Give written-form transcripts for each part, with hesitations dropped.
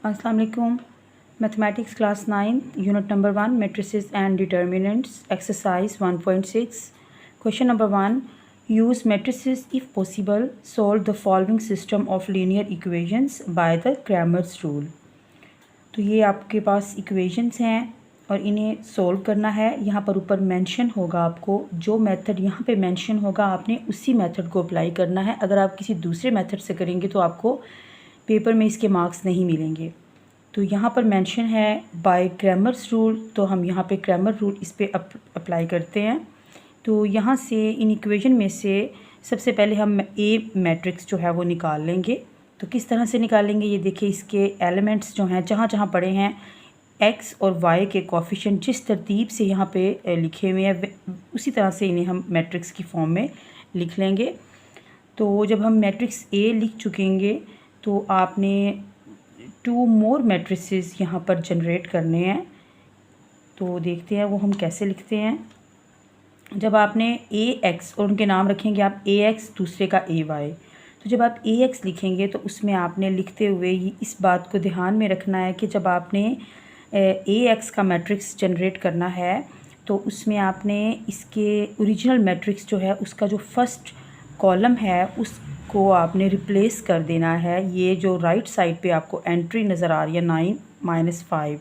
अस्सलाम वालेकुम। Mathematics class 9 unit number 1 matrices and determinants exercise 1.6 question number 1 use matrices if possible solve the following system of linear equations by the Cramer's rule. तो ये आपके पास equations हैं और इन्हें solve करना है। यहाँ पर ऊपर मेंशन होगा, आपको जो मेथड यहाँ पे मेंशन होगा आपने उसी मेथड को अप्लाई करना है। अगर आप किसी दूसरे मेथड से करेंगे तो आपको पेपर में इसके मार्क्स नहीं मिलेंगे। तो यहाँ पर मेंशन है बाय क्रैमर्स रूल, तो हम यहाँ पे क्रैमर रूल इस पे अप्लाई करते हैं। तो यहाँ से इन इक्वेशन में से सबसे पहले हम ए मैट्रिक्स जो है वो निकाल लेंगे। तो किस तरह से निकालेंगे ये देखिए, इसके एलिमेंट्स जो हैं जहाँ जहाँ पड़े हैं एक्स और वाई के कोफिशिएंट जिस तरतीब से यहाँ पे लिखे हुए हैं उसी तरह से इन्हें हम मैट्रिक्स की फॉर्म में लिख लेंगे। तो जब हम मैट्रिक्स ए लिख चुकेंगे तो आपने 2 मोर मैट्रिसेस यहाँ पर जनरेट करने हैं। तो देखते हैं वो हम कैसे लिखते हैं। जब आपने ए एक्स और उनके नाम रखेंगे आप ए एक्स, दूसरे का ए वाई। तो जब आप ए एक्स लिखेंगे तो उसमें आपने लिखते हुए इस बात को ध्यान में रखना है कि जब आपने ए एक्स का मैट्रिक्स जनरेट करना है तो उसमें आपने इसके ओरिजिनल मैट्रिक्स जो है उसका जो फर्स्ट कॉलम है उसको आपने रिप्लेस कर देना है। ये जो राइट साइड पे आपको एंट्री नज़र आ रही है 9 - 5,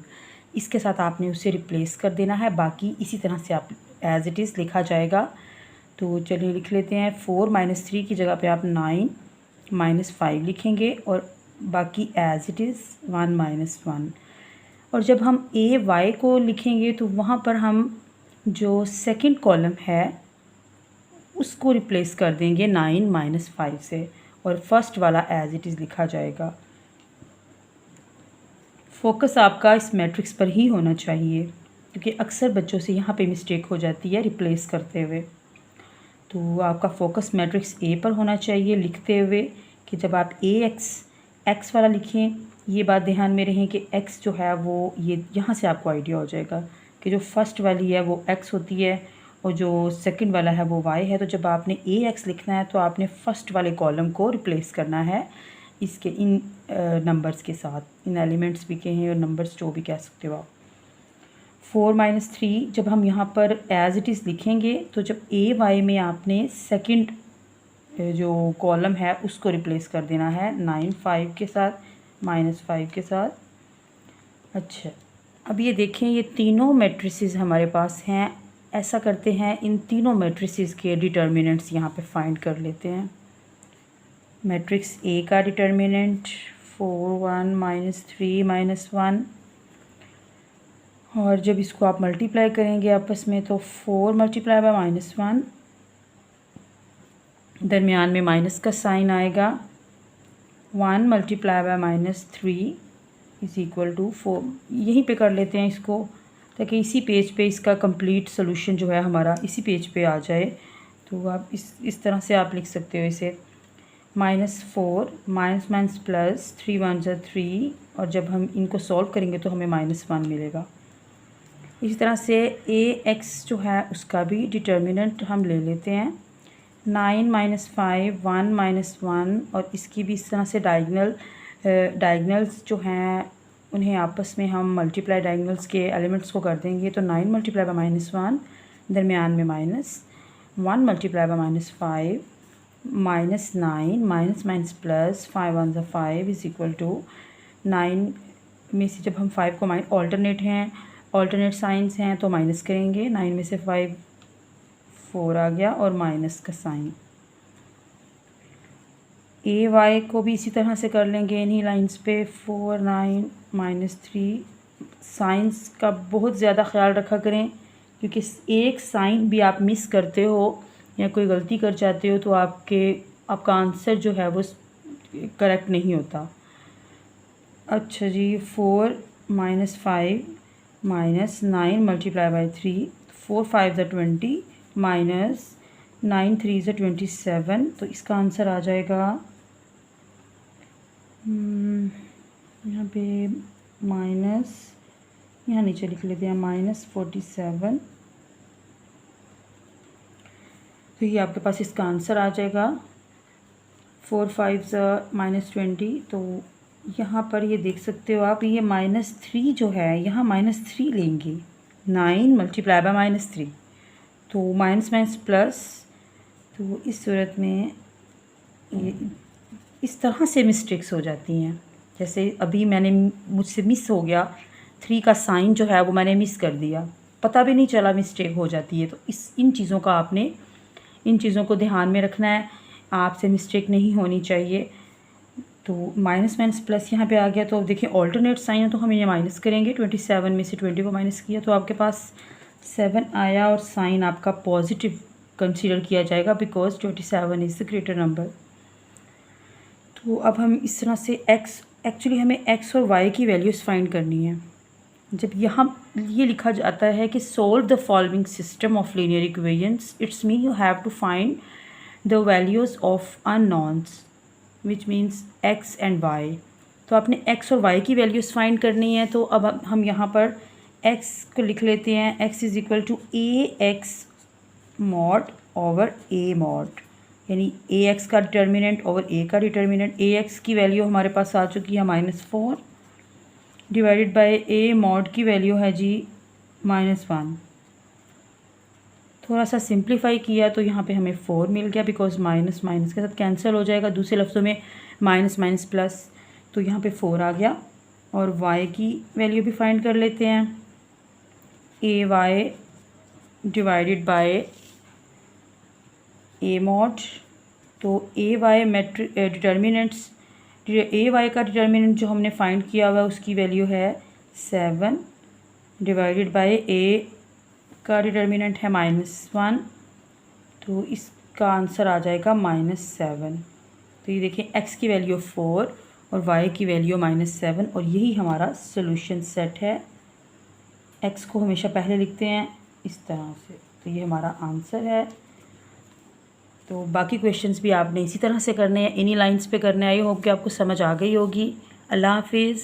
इसके साथ आपने उसे रिप्लेस कर देना है। बाकी इसी तरह से आप एज़ इट इज़ लिखा जाएगा। तो चलिए लिख लेते हैं। 4 - 3 की जगह पे आप 9 - 5 लिखेंगे और बाकी एज़ इट इज़ 1 - 1। और जब हम ए वाई को लिखेंगे तो वहाँ पर हम जो सेकंड कॉलम है उसको रिप्लेस कर देंगे 9 - 5 से और फर्स्ट वाला एज़ इट इज़ लिखा जाएगा। फोकस आपका इस मैट्रिक्स पर ही होना चाहिए क्योंकि अक्सर बच्चों से यहाँ पे मिस्टेक हो जाती है रिप्लेस करते हुए। तो आपका फोकस मैट्रिक्स ए पर होना चाहिए लिखते हुए कि जब आप ए एक्स वाला लिखें, ये बात ध्यान में रहें कि एक्स जो है वो ये यहाँ से आपको आइडिया हो जाएगा कि जो फर्स्ट वाली है वो एक्स होती है और जो सेकंड वाला है वो वाई है। तो जब आपने ए एक्स लिखना है तो आपने फ़र्स्ट वाले कॉलम को रिप्लेस करना है इसके इन नंबर्स के साथ, इन एलिमेंट्स भी कहें और नंबर्स जो भी कह सकते हो आप। 4 - 3 जब हम यहाँ पर एज़ इट इज़ लिखेंगे तो जब ए वाई में आपने सेकंड जो कॉलम है उसको रिप्लेस कर देना है 9 5 के साथ -5 के साथ। अच्छा, अब ये देखें ये तीनों मैट्रिसेस हमारे पास हैं। ऐसा करते हैं इन तीनों मैट्रिसेस के डिटर्मिनेंट्स यहाँ पे फाइंड कर लेते हैं। मैट्रिक्स ए का डिटर्मिनेंट 4 1 -3 -1, और जब इसको आप मल्टीप्लाई करेंगे आपस में तो 4 × -1, दरमियान में माइनस का साइन आएगा। 1 × -3 = 4। यहीं पे कर लेते हैं इसको ताकि इसी पेज पे इसका कंप्लीट सोल्यूशन जो है हमारा इसी पेज पे आ जाए। तो आप इस तरह से आप लिख सकते हो इसे। -4 माइनस प्लस 3 1 = 3, और जब हम इनको सॉल्व करेंगे तो हमें -1 मिलेगा। इसी तरह से ए एक्स जो है उसका भी डिटर्मिनेंट हम ले लेते हैं। 9 - 5 1 - 1, और इसकी भी इस तरह से डायगनल्स जो हैं उन्हें आपस में हम मल्टीप्लाई डायगनल्स के एलिमेंट्स को कर देंगे। तो 9 × -1, दरमियान में माइनस, 1 × -5 -9 माइनस प्लस 5 1 = 5 = 9 में से जब हम 5 को ऑल्टरनेट साइंस हैं तो माइनस करेंगे। 9 में से 5 4 आ गया और माइनस का साइन। ए वाई को भी इसी तरह से कर लेंगे इन्हीं लाइंस पे। 4 9 -3। साइंस का बहुत ज़्यादा ख्याल रखा करें क्योंकि एक साइन भी आप मिस करते हो या कोई गलती कर जाते हो तो आपका आंसर जो है वो करेक्ट नहीं होता। अच्छा जी, 4 - 5 -9 × 3, 4 5 = 20 -9 3 = 27। तो इसका आंसर आ जाएगा यहाँ पे माइनस, यहाँ नीचे लिख लेते हैं -47। तो ये आपके पास इसका आंसर आ जाएगा। 4 5 = -20, तो यहाँ पर ये देख सकते हो आप, ये -3 जो है यहाँ -3 लेंगे, 9 मल्टीप्लाई बाय -3, तो माइनस माइनस प्लस। तो इस सूरत में ये इस तरह से मिस्टेक्स हो जाती हैं। जैसे अभी मैंने मुझसे मिस हो गया, 3 का साइन जो है वो मैंने मिस कर दिया, पता भी नहीं चला, मिस्टेक हो जाती है। तो इन चीज़ों का आपने इन चीज़ों को ध्यान में रखना है, आपसे मिस्टेक नहीं होनी चाहिए। तो माइनस माइनस प्लस यहाँ पे आ गया। तो अब देखिए ऑल्टरनेट साइन है तो हम ये माइनस करेंगे, 27 में से 20 को माइनस किया तो आपके पास 7 आया और साइन आपका पॉजिटिव कंसीडर किया जाएगा because 27 is the greater number. तो अब हम इस तरह से एक्चुअली हमें x और y की वैल्यूज़ फाइंड करनी है। जब यहाँ ये लिखा जाता है कि solve the following system of linear equations, it's mean you have to find the values of unknowns which means x and y। तो आपने x और y की वैल्यूज़ फाइंड करनी है। तो अब हम यहाँ पर x को लिख लेते हैं, x is equal to ax mod over a mod, यानी ax का डिटर्मिनेंट ओवर a का डिटर्मिनेंट। ax की वैल्यू हमारे पास आ चुकी है -4 डिवाइडेड बाय a मॉड की वैल्यू है जी -1। थोड़ा सा सिंप्लीफाई किया तो यहाँ पे हमें 4 मिल गया बिकॉज माइनस माइनस के साथ कैंसिल हो जाएगा, दूसरे लफ्ज़ों में माइनस माइनस प्लस, तो यहाँ पे 4 आ गया। और y की वैल्यू भी फाइंड कर लेते हैं, ay divided by a mod. तो ay डिटर्मिनेंट्स, ay का डिटर्मिनेंट जो हमने फाइंड किया हुआ है उसकी वैल्यू है 7 डिवाइडेड बाय a का डिटर्मिनेंट है -1, तो इसका आंसर आ जाएगा -7। तो ये देखिए x की वैल्यू 4 और y की वैल्यू -7 और यही हमारा सोल्यूशन सेट है। x को हमेशा पहले लिखते हैं इस तरह से, तो ये हमारा आंसर है। तो बाकी क्वेश्चंस भी आपने इसी तरह से करने हैं, इन्हीं लाइंस पे करने। आई होप कि आपको समझ आ गई होगी। अल्लाह हाफिज़।